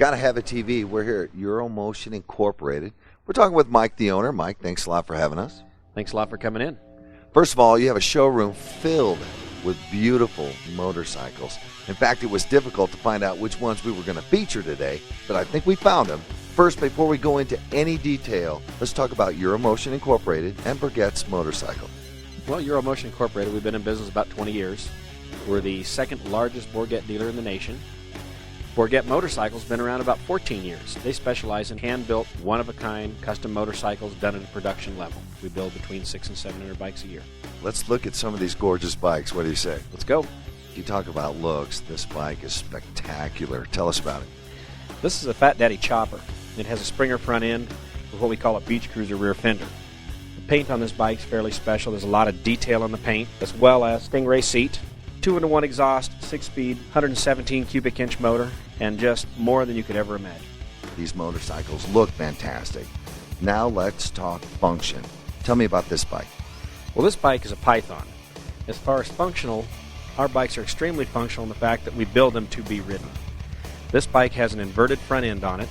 Gotta Have a TV. We're here at Euromotion Incorporated. We're talking with Mike, the owner. Mike, thanks a lot for having us. Thanks a lot for coming in. First of all, you have a showroom filled with beautiful motorcycles. In fact, it was difficult to find out which ones we were going to feature today, but I think we found them. First, before we go into any detail, let's talk about Euromotion Incorporated and Bourget's motorcycle. Well, Euromotion Incorporated, we've been in business about 20 years. We're the second largest Bourget dealer in the nation. Bourget Motorcycles been around about 14 years. They specialize in hand-built, one-of-a-kind custom motorcycles done at a production level. We build between 600 and 700 bikes a year. Let's look at some of these gorgeous bikes. What do you say? Let's go. You talk about looks. This bike is spectacular. Tell us about it. This is a Fat Daddy chopper. It has a Springer front end with what we call a beach cruiser rear fender. The paint on this bike is fairly special. There's a lot of detail on the paint, as well as Stingray seat, 2-in-1 exhaust, 6-speed, 117 cubic inch motor, and just more than you could ever imagine. These motorcycles look fantastic. Now let's talk function. Tell me about this bike. Well, this bike is a Python. As far as functional, our bikes are extremely functional in the fact that we build them to be ridden. This bike has an inverted front end on it,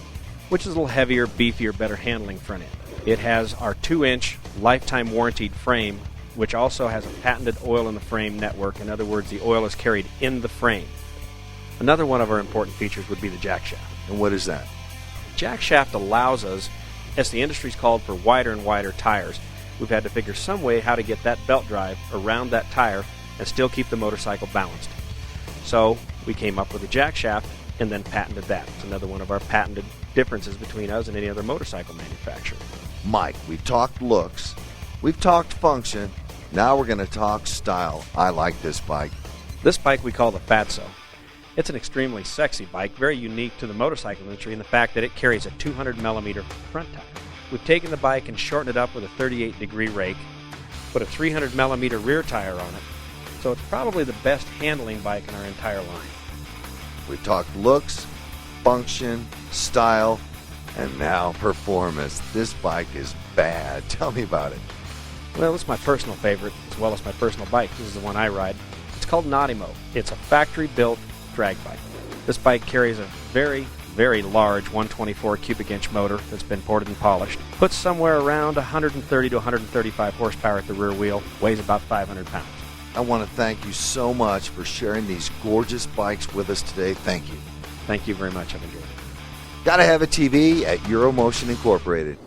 which is a little heavier, beefier, better handling front end. It has our 2-inch lifetime warranted frame, which also has a patented oil in the frame network. In other words, the oil is carried in the frame. Another one of our important features would be the jack shaft. And what is that? Jack shaft allows us, as the industry's called for wider and wider tires, we've had to figure some way how to get that belt drive around that tire and still keep the motorcycle balanced. So we came up with a jack shaft and then patented that. It's another one of our patented differences between us and any other motorcycle manufacturer. Mike, we've talked looks, we've talked function, now we're going to talk style. I like this bike. This bike we call the Fatso. It's an extremely sexy bike, very unique to the motorcycle industry in the fact that it carries a 200mm front tire. We've taken the bike and shortened it up with a 38-degree rake, put a 300mm rear tire on it, so it's probably the best handling bike in our entire line. We've talked looks, function, style, and now performance. This bike is bad. Tell me about it. Well, it's my personal favorite as well as my personal bike. This is the one I ride. It's called an Audimo. It's a factory-built drag bike. This bike carries a very, very large 124 cubic inch motor that's been ported and polished. Puts somewhere around 130 to 135 horsepower at the rear wheel. Weighs about 500 pounds. I want to thank you so much for sharing these gorgeous bikes with us today. Thank you. Thank you very much. I've enjoyed it. Gotta Have a TV at Euromotion Incorporated.